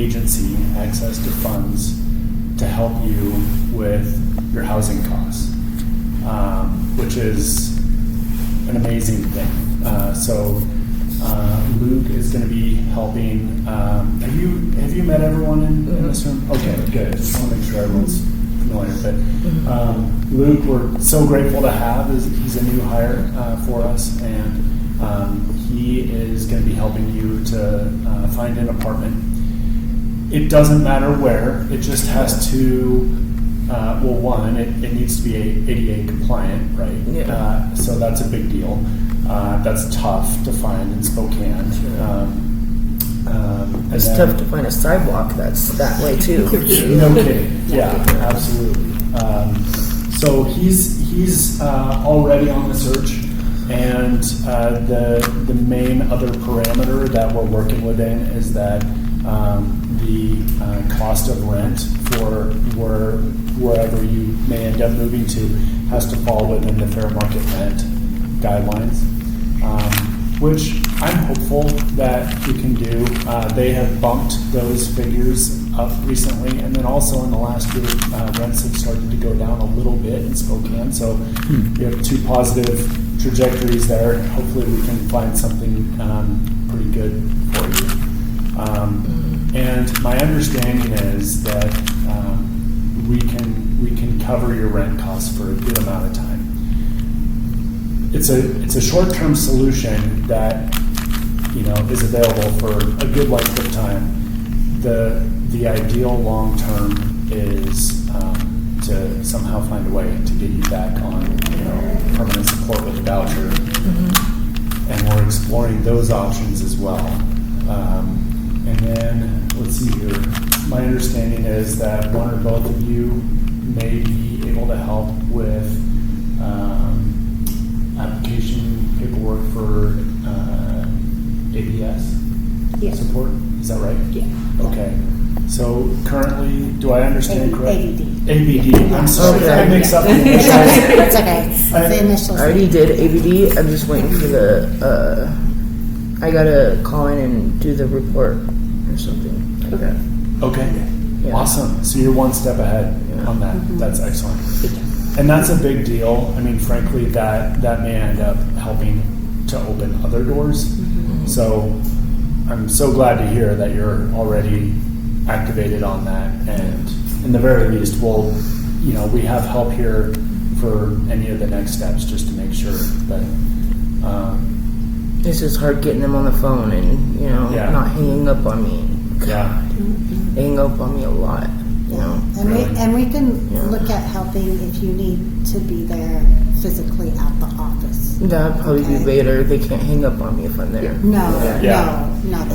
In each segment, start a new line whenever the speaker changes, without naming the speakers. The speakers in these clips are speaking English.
agency access to funds to help you with your housing costs, which is an amazing thing. So Luke is going to be helping. Have you met everyone in this room? Okay, good. Just want to make sure everyone's familiar. But Luke, we're so grateful to have. He's a new hire for us, and he is going to be helping you to find an apartment. It doesn't matter where. It just has to. One, it needs to be ADA compliant, right?
Yeah.
So that's a big deal. That's tough to find in Spokane.
It's tough to find a sidewalk that's that way too.
No kidding. Yeah, absolutely. So he's already on the search, and the main other parameter that we're working within is that the cost of rent for wherever you may end up moving to has to fall within the fair market rent guidelines, which I'm hopeful that we can do. They have bumped those figures up recently, and then also in the last year, rents have started to go down a little bit in Spokane. So we have two positive trajectories there. Hopefully we can find something pretty good for you. And my understanding is that we can cover your rent costs for a good amount of time. It's a short-term solution that is available for a good length of time. The ideal long-term is to somehow find a way to get you back on permanent support with a voucher, and we're exploring those options as well. And then let's see here. My understanding is that one or both of you may be able to help with application paperwork for ABS support. Is that right?
Yeah.
Okay. So currently, do I understand correctly?
ABD.
I'm sorry.
Okay.
I mix up the initials.
That's okay. The initials.
I already did ABD. I'm just waiting for the. I gotta call in and do the report or something like that.
Okay.
Yeah.
Awesome. So you're one step ahead on that. That's excellent. And that's a big deal. I mean, frankly, that may end up helping to open other doors. So I'm so glad to hear that you're already activated on that. And in the very least, we have help here for any of the next steps just to make sure that.
It's just hard getting them on the phone and not hanging up on me.
Yeah.
They hang up on me a lot.
And we can look at helping if you need to be there physically at the office.
That'd probably be better. They can't hang up on me if I'm there.
No.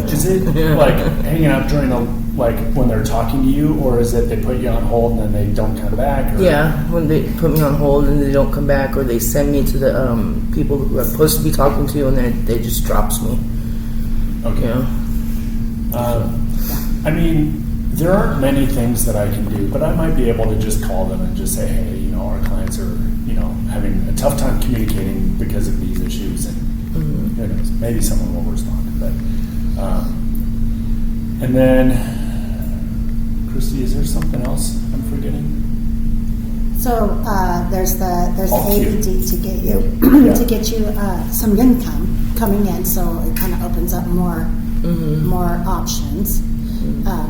Is it like hanging up during when they're talking to you, or is it they put you on hold and then they don't come back? Or?
Yeah, when they put me on hold and they don't come back, or they send me to the people who I'm supposed to be talking to, and then they just drops me.
Okay. I mean, there aren't many things that I can do, but I might be able to just call them and just say, hey, our clients are, having a tough time communicating because of these issues, and who knows, maybe someone will respond. But, and then, Christy, is there something else I'm forgetting?
So there's the ABD to get you to get you some income coming in, so it kind of opens up more options.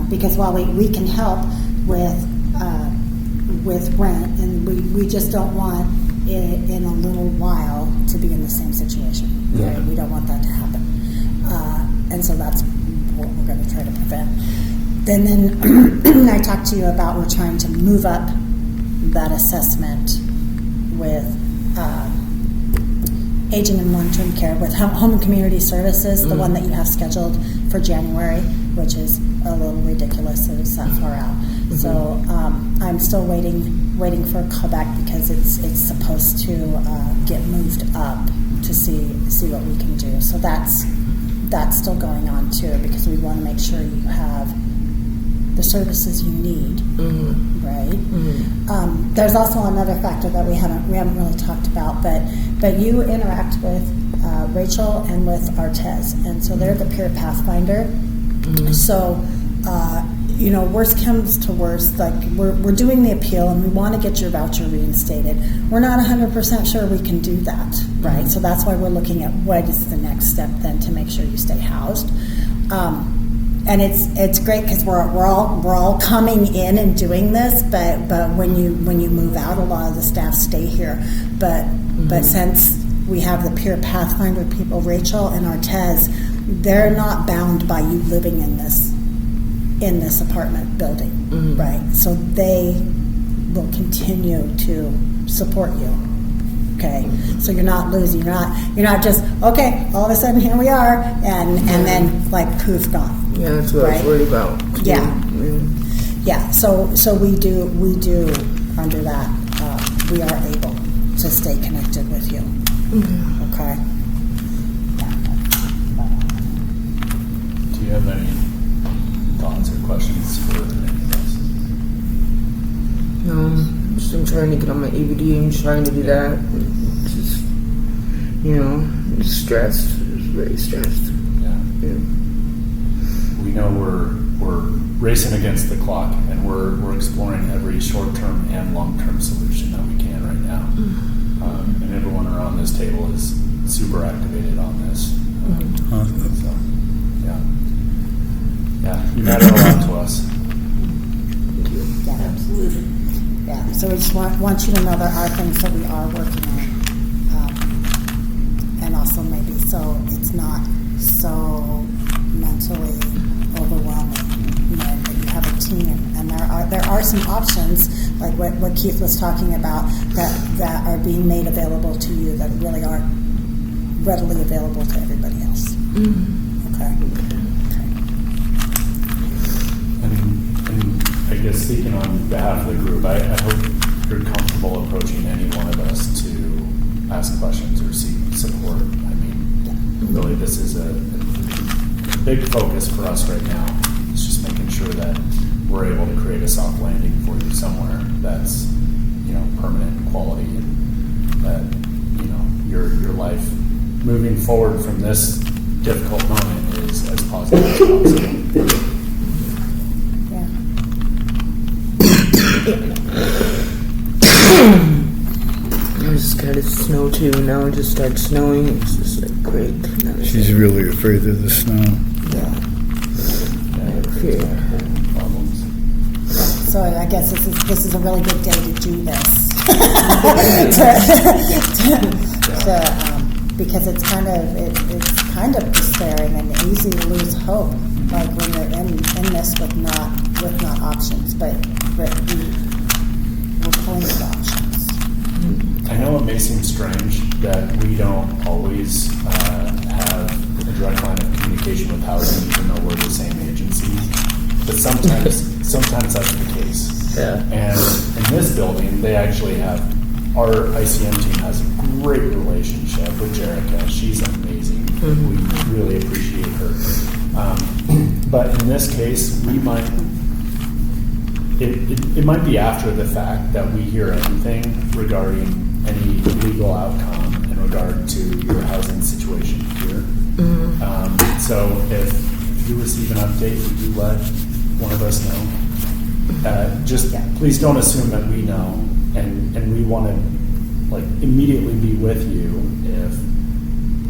Because while we can help with rent, and we just don't want it in a little while to be in the same situation. Right? We don't want that to happen, and so that's what we're going to try to prevent. Then I talked to you about we're trying to move up that assessment with aging and long-term care with home and community services, the one that you have scheduled for January, which is a little ridiculous that it's that far out. So I'm still waiting for a call back because it's supposed to get moved up to see what we can do. So that's still going on too, because we want to make sure you have the services you need, right? There's also another factor that we haven't really talked about, but you interact with Rachel and with Artez, and so they're the peer pathfinder. So you know, worst comes to worst, like we're doing the appeal and we want to get your voucher reinstated. We're not 100% sure we can do that, right? So that's why we're looking at what is the next step then to make sure you stay housed. And it's great because we're all coming in and doing this, but when you move out, a lot of the staff stay here. But since we have the peer pathfinder people, Rachel and Artez, they're not bound by you living in this apartment building, right? So they will continue to support you. Okay, so you're not losing. You're not just okay. All of a sudden, here we are, and then like poof, gone.
Yeah, that's what I was worried about.
Yeah. So we do under that. We are able to stay connected with you. Okay.
Do you have any thoughts or questions for any of us?
No, I'm trying to get on my ABD and trying to do that. Just, just stressed. Just very stressed.
Yeah. We know we're racing against the clock, and we're exploring every short-term and long-term solution that we can right now. And everyone around this table is super activated on this. So, yeah, you matter a lot to us.
Yeah, absolutely. Yeah, so we just want you to know there are things that we are working on, and also maybe so it's not so mentally overwhelming. You know, that you have a team, and there are some options like what Keith was talking about that are being made available to you that really aren't readily available to everybody else. Okay.
And I guess speaking on behalf of the group, I hope you're comfortable approaching any one of us to ask questions or seek support. I mean, really, this is a big focus for us right now. It's just making sure that we're able to create a soft landing for you somewhere that's, permanent quality, and that, your life moving forward from this difficult moment is as positive as possible.
I just got it snow too. Now it just started snowing. It's just like great.
She's really afraid of the snow.
Yeah.
So I guess this is a really good day to do this, because it's kind of despairing and easy to lose hope, like when you're in this with not options, but we're pulling the options.
I know it may seem strange that we don't always have a direct line of communication with housing, even though we're the same agency. But sometimes that's the case.
Yeah.
And in this building, they actually have, our ICM team has a great relationship with Jerica. She's amazing. We really appreciate her. But in this case, we might, it might be after the fact that we hear anything regarding any legal outcome in regard to your housing situation here. So if you receive an update, would you let one of us know? Please don't assume that we know, and we want to immediately be with you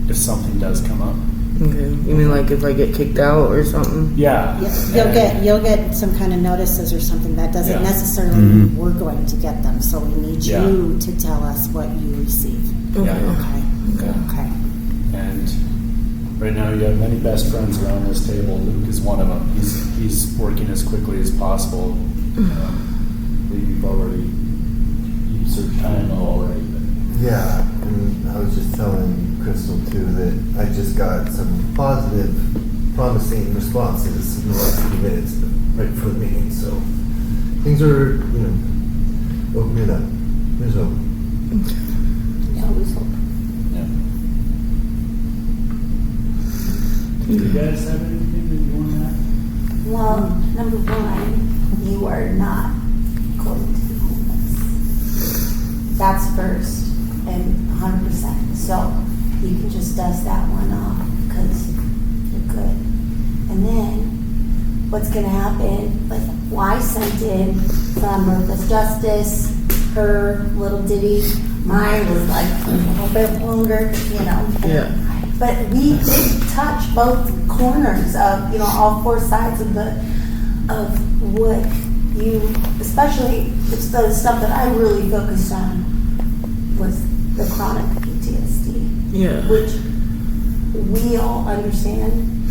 if something does come up.
Okay. You mean like if I get kicked out or something?
Yeah.
You'll get some kind of notices or something. That doesn't necessarily mean we're going to get them. So we need you to tell us what you receive.
Okay.
Okay.
And right now, you have many best friends around this table. Luke is one of them. He's working as quickly as possible. You've already used your time already.
Yeah, and I was just telling Crystal too that I just got some positive, promising responses in the last few minutes right before the meeting. So things are, opening up. There's hope.
Yeah, always hope.
Yeah. Do you guys have anything that you want to add?
Well, number one, you are not going to be homeless. That's first and 100%. So you can just dust that one off because you're good. And then what's gonna happen, like, well, I sent in from Martha's Justice, her little ditty, mine was like a little bit longer, you know.
Yeah.
But we did touch both corners of, you know, all four sides of what you, especially it's the stuff that I really focused on was the chronic PTSD.
Yeah.
Which we all understand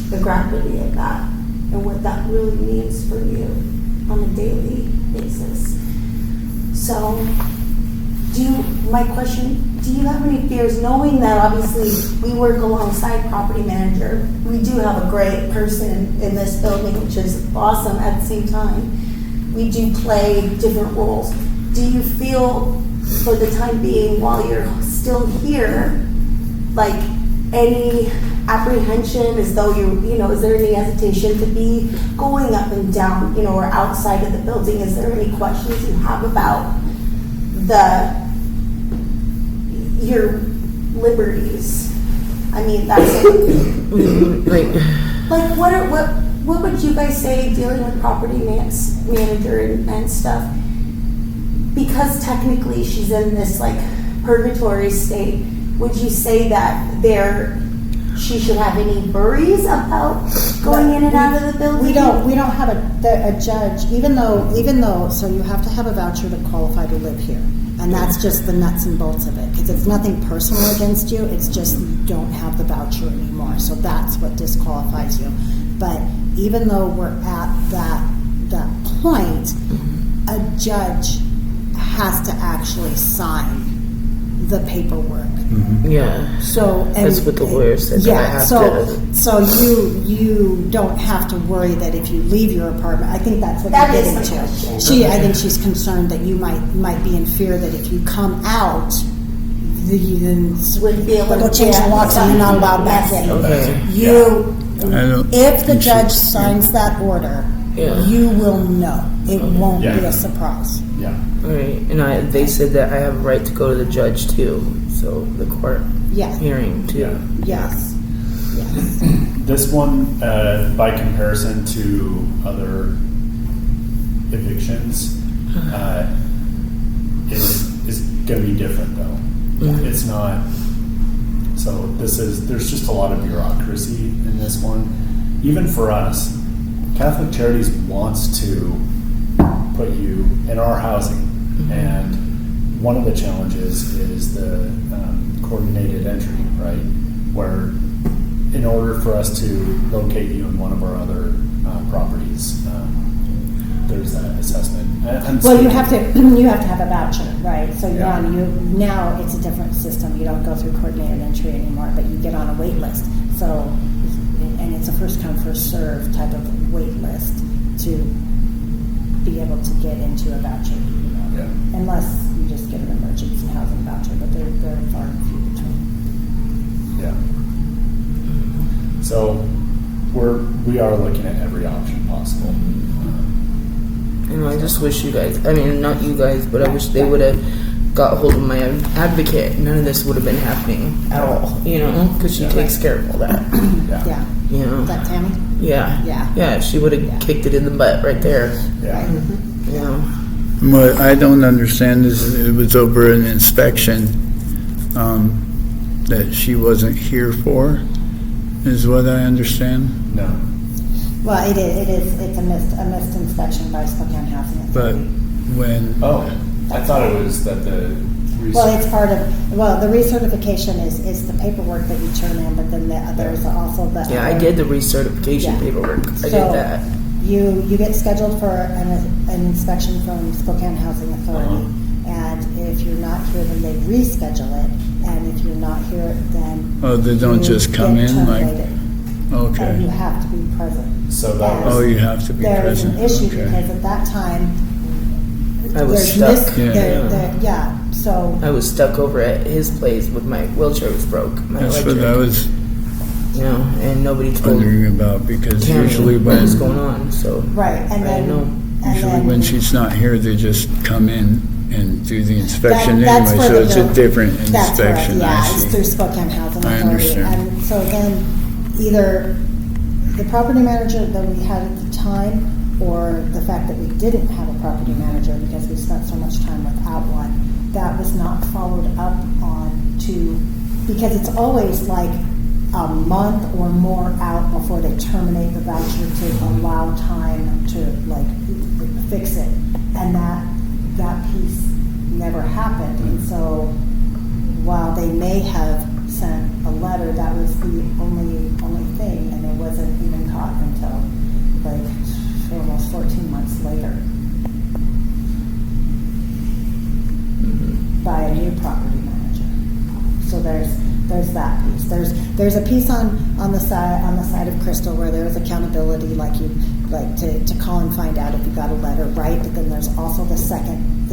the gravity of that and what that really means for you on a daily basis. So, my question, do you have any fears, knowing that obviously we work alongside property manager, we do have a great person in this building, which is awesome at the same time, we do play different roles. Do you feel, for the time being, while you're still here, like any apprehension as though you know, is there any hesitation to be going up and down, you know, or outside of the building? Is there any questions you have about your liberties? I mean, that's like what would you guys say dealing with property manager and stuff? Because technically she's in this like purgatory state. Would you say that she should have any worries about going in and out of the building?
We don't have a judge, even though, so you have to have a voucher to qualify to live here. And that's just the nuts and bolts of it, because it's nothing personal against you, it's just you don't have the voucher anymore. So that's what disqualifies you. But even though we're at that point, a judge has to actually sign the paperwork.
Yeah.
So and,
that's what the lawyer said.
Yeah.
That I have
so you don't have to worry that if you leave your apartment. I think that's what
That
you're
is
getting
my
to.
question.
I think she's concerned that you might be in fear that if you come out, then
Would be able
they'll go
to-
change the locks and you're not allowed back
Yes.
in.
Okay.
If the judge signs that order,
Yeah.
you will know. It won't
Yeah.
be a surprise.
Yeah.
All right. And they said that I have a right to go to the judge too. So the court
Yeah.
hearing too.
Yeah.
Yes. Yes.
This one, by comparison to other evictions, is going to be different though. It's not. So there's just a lot of bureaucracy in this one. Even for us, Catholic Charities wants to put you in our housing, and one of the challenges is the coordinated entry, right? Where in order for us to locate you in one of our other properties, there's that assessment.
Well, you have to have a voucher, right? So
Yeah.
now it's a different system. You don't go through coordinated entry anymore, but you get on a wait list. So, and it's a first come first serve type of wait list to be able to get into a voucher. You know?
Yeah.
Unless you just get an emergency housing voucher, but they're very far and few between.
Yeah. So we are looking at every option possible.
And I just wish you guys, I mean, not you guys, but I wish they would have got hold of my advocate. None of this would have been happening at all, you know, because she takes care of all that,
Yeah.
you know.
Is that Tammy?
Yeah.
Yeah.
Yeah, she would have kicked it in the butt right there,
Yeah.
you know.
What I don't understand is it was over an inspection that she wasn't here for, is what I understand.
No.
Well, it's a missed inspection by Spokane Housing
But
Authority.
when,
Oh, I thought it was that the.
Well, it's part of, the recertification is the paperwork that you turn in, but then there's also the.
Yeah, I did the recertification
Yeah.
paperwork. I
So,
did that.
You get scheduled for an inspection from Spokane Housing Authority, and if you're not here, then they reschedule it, and if you're not here, then.
oh, they don't
you
just come
get
in like,
terminated. And you
okay.
have to be present.
So that
And
was.
Oh, you have to be
There is
present.
an issue
Okay.
because at that time.
I was
there's
stuck.
Yeah, so.
I was stuck over at his place with my wheelchair was broke, my
That's
electric,
what I was
you know, and nobody told
wondering about, because
Tammy
usually
what was
when,
going on. So
Right, and
I
then.
know.
and
usually
then-
when she's not here, they just come in and do the inspection
That's
anyway,
where
so it's a
bill-
different
That's correct,
inspection,
yeah,
I
it's
see.
through Spokane Housing
I
Authority.
understand.
And so then either the property manager that we had at the time, or the fact that we didn't have a property manager because we spent so much time without one, that was not followed up on because it's always like a month or more out before they terminate the voucher to allow time to like fix it, and that piece never happened. And so while they may have sent a letter, that was the only thing, and it wasn't even caught until like almost 14 months later by a new property manager. So there's that piece. There's a piece on the side of Crystal where there is accountability, like you like to call and find out if you got a letter, right? But then there's also the second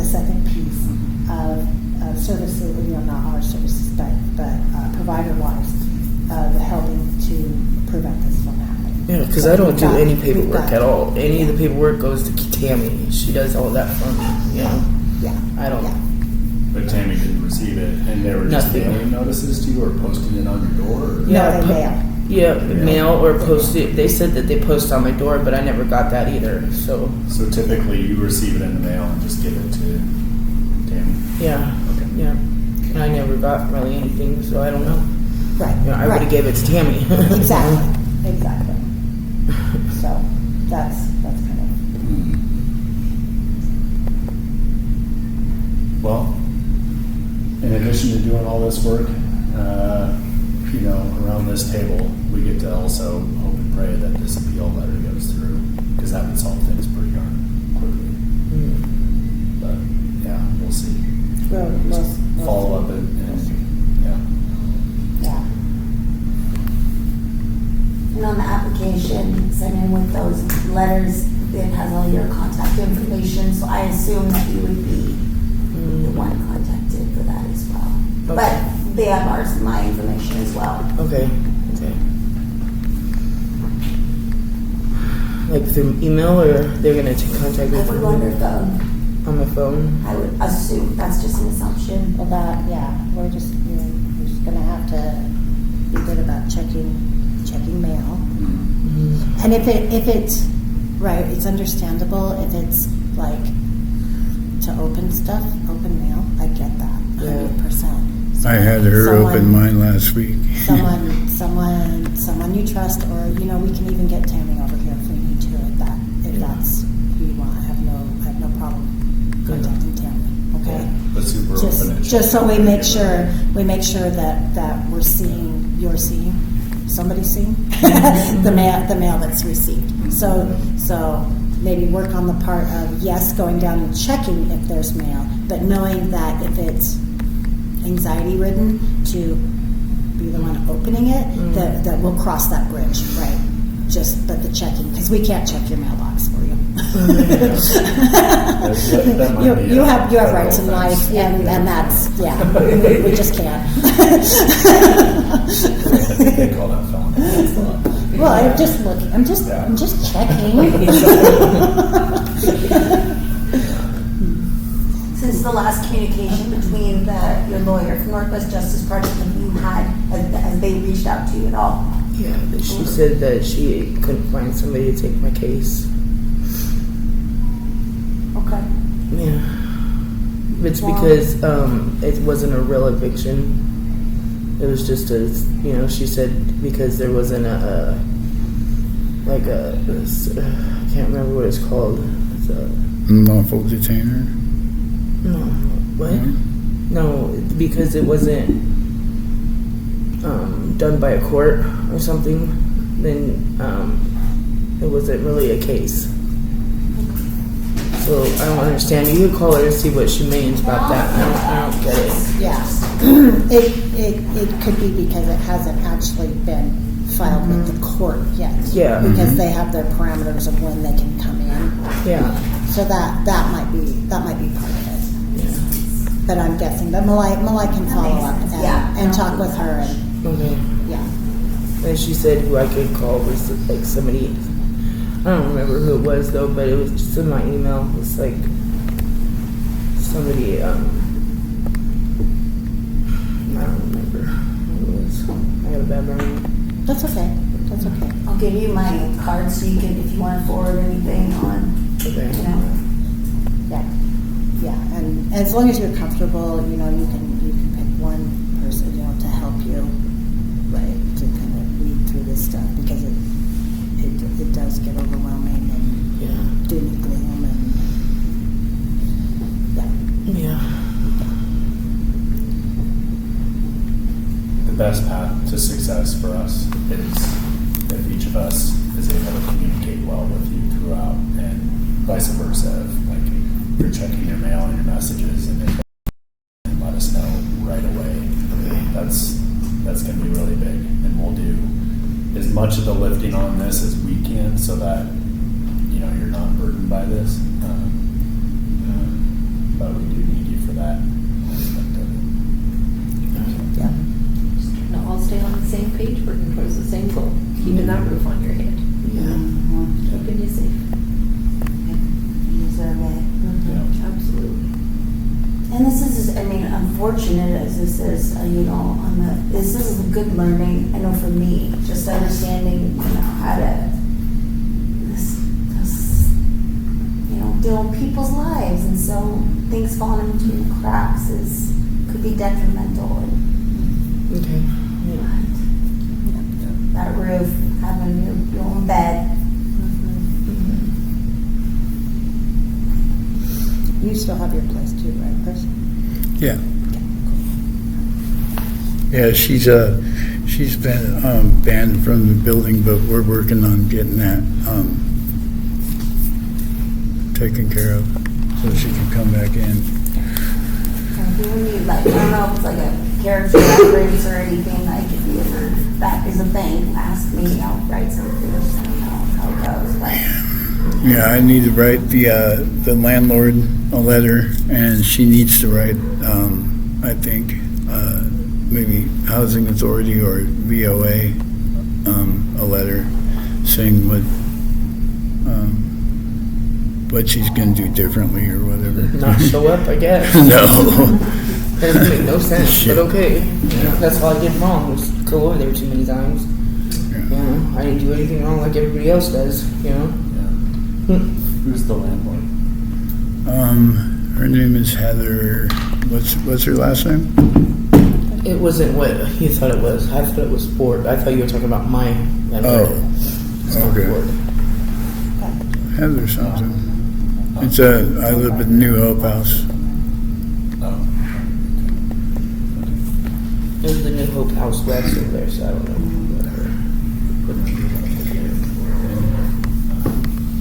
piece of services, not our services, but provider-wise, the helping to prevent this from happening.
Yeah, because I don't do any paperwork at all. Any of the paperwork goes to Tammy. She does all that for me.
Yeah.
I don't.
Yeah.
But Tammy didn't receive it, and they were just
Nothing.
mailing notices to you or posting it on your door? Or?
No, they mail.
Yeah, mail or post it. They said that they post on my door, but I never got that either. So
typically you receive it in the mail and just give it to Tammy?
yeah,
Okay.
yeah. And I never got really anything, so I don't know.
Right.
I would have gave it to Tammy.
Exactly. So that's kind of.
Well, in addition to doing all this work, around this table, we get to also hope and pray that this appeal letter goes through, because that would solve things pretty darn quickly. But yeah, we'll see.
We'll
Follow up and yeah.
Yeah.
And on the application, sent in with those letters, it has all your contact information, so I assume that you would be the one contacted for that as well.
Okay.
But they have my information as well.
Okay. Like through email, or they're gonna contact me
I would wonder phone.
on my phone?
I would assume, that's just an assumption.
Well, we're just gonna have to be good about checking mail. And if it's right, it's understandable if it's like to open mail. I get that 100%.
I had her open mine last week.
Someone you trust, or we can even get Tammy over here if we need to. If that's who you want, I have no problem contacting Tammy. Okay.
But super open.
Just so we make sure that you're seeing somebody's seeing the mail that's received. So maybe work on the part of going down and checking if there's mail, but knowing that if it's anxiety ridden, to be the one opening it, that we'll cross that bridge, right? But the checking, because we can't check your mailbox for you.
That might be
you have
federal
rights in life,
offense.
and that's we just can't.
I think they call that felony.
Well, I'm just looking. I'm just checking.
Since the last communication between your lawyer from Northwest Justice Project and you had, as they reached out to you at all?
Yeah, she said that she couldn't find somebody to take my case.
Okay.
Yeah. It's because it wasn't a real eviction. It was just she said because there wasn't I can't remember what it's called. It's
Unlawful detainer?
no, what? No, because it wasn't done by a court or something, then it wasn't really a case. So I don't understand. You could call her and see what she means about that. I don't get it.
Yeah, it could be because it hasn't actually been filed with the court yet.
Yeah.
because they have their parameters of when they can come in.
Yeah.
So that might be part of it.
Yeah.
But I'm guessing that Malai can follow up and talk with her and
Okay.
yeah.
And she said who I could call was like somebody. I don't remember who it was though, but it was just in my email. It's like somebody. I don't remember who it was. I have a bad memory.
That's okay. That's okay.
I'll give you my card so you can, if you want to forward anything on,
Okay.
you know.
Yeah, and as long as you're comfortable, you know, you can pick one person, you know, to help you, right, to kind of read through this stuff, because it does get overwhelming and
Yeah.
doom and gloom and
Yeah.
The best path to success for us is if each of us is able to communicate well with you throughout, and vice versa. If, like, you're checking your mail and your messages and let us know right away. That's going to be really big, and we'll do as much of the lifting on this as we can, so that you're not burdened by this. But we do need you for that aspect of it.
yeah.
No, all stay on the same page, working towards the same goal, keeping that roof on your head, keeping you safe.
You deserve it.
Yeah.
Absolutely.
And this is, I mean, unfortunate as this is, this is a good learning, I know for me, just understanding, how to, deal with people's lives, and so things falling in between the cracks could be detrimental. And
Okay.
that roof, having your own bed.
You still have your place too, right, Chris?
Yeah. Yeah, she's been banned from the building, but we're working on getting that taken care of so she can come back in.
And if you need, like, I don't know if it's like a character reference or anything, like if you ever, that is a thing, ask me, I'll write something, or something, how it goes, but.
Yeah, I need to write the landlord a letter, and she needs to write, I think, maybe Housing Authority or VOA, a letter saying what she's going to do differently or whatever.
Not show up, I guess.
No.
That doesn't make no sense,
Shit.
but okay. That's all I did wrong, was go over there too many times. I didn't do anything wrong like everybody else does,
Yeah. Who's the landlord?
Her name is Heather. What's her last name?
It wasn't what you thought it was. I thought it was Ford. I thought you were talking about my landlord. It's not
okay.
Ford.
Heather something. I live in New Hope House.
Oh.
It was the New Hope House West over there, so I don't know. Whatever.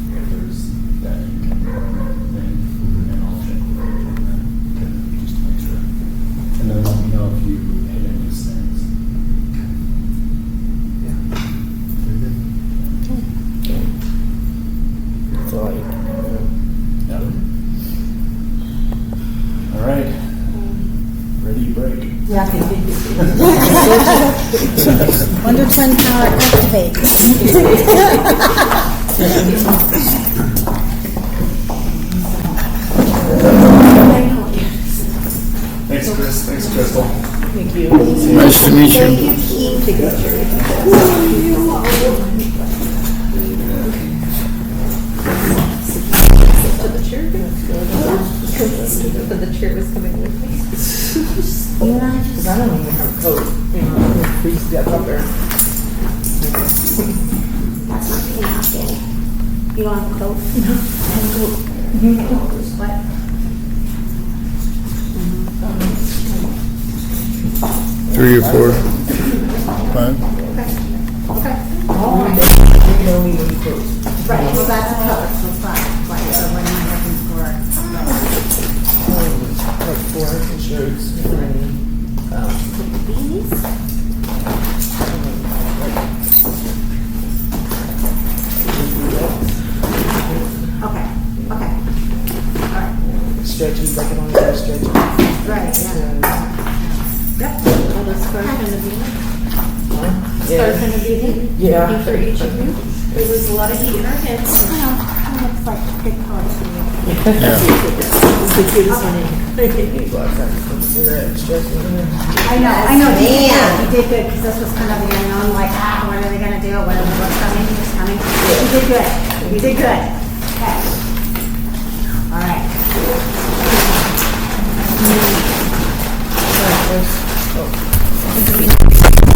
If there's that you can thing, and I'll check with her on that, just to make sure. And then let me know if you hit any snags.
So like,
Yeah. All right. Ready, break.
Yeah.
Wonder Twin power activate.
Thanks, Chris. Thanks, Crystal.
thank you.
Nice to meet you.
To the chair, but the chair was coming with me.
You and I
Because I don't even have a coat. It freezes up there.
that's not being happy. You don't have a coat? No. I have a coat. Oh, it's wet.
Three or four. Five.
You know me when you close.
Right, well, that's a color, so fine, right, so when you're looking for,
Like 4 shirts and
Beanies? Okay, okay. All right.
stretchy, like it on the stretchy.
right, yeah.
Yep.
All the scarf and the beanie. Scarf and the beanie.
Yeah.
For each of you. There was a lot of heat in our heads. So.
Well, looks like good colors for you.
It's the cutest one in.
Black
I know, you did good, you did good, because this was kind of the unknown, like, what are they gonna do, what's coming, what's coming? You did good, you did good, okay. All right.
Oh.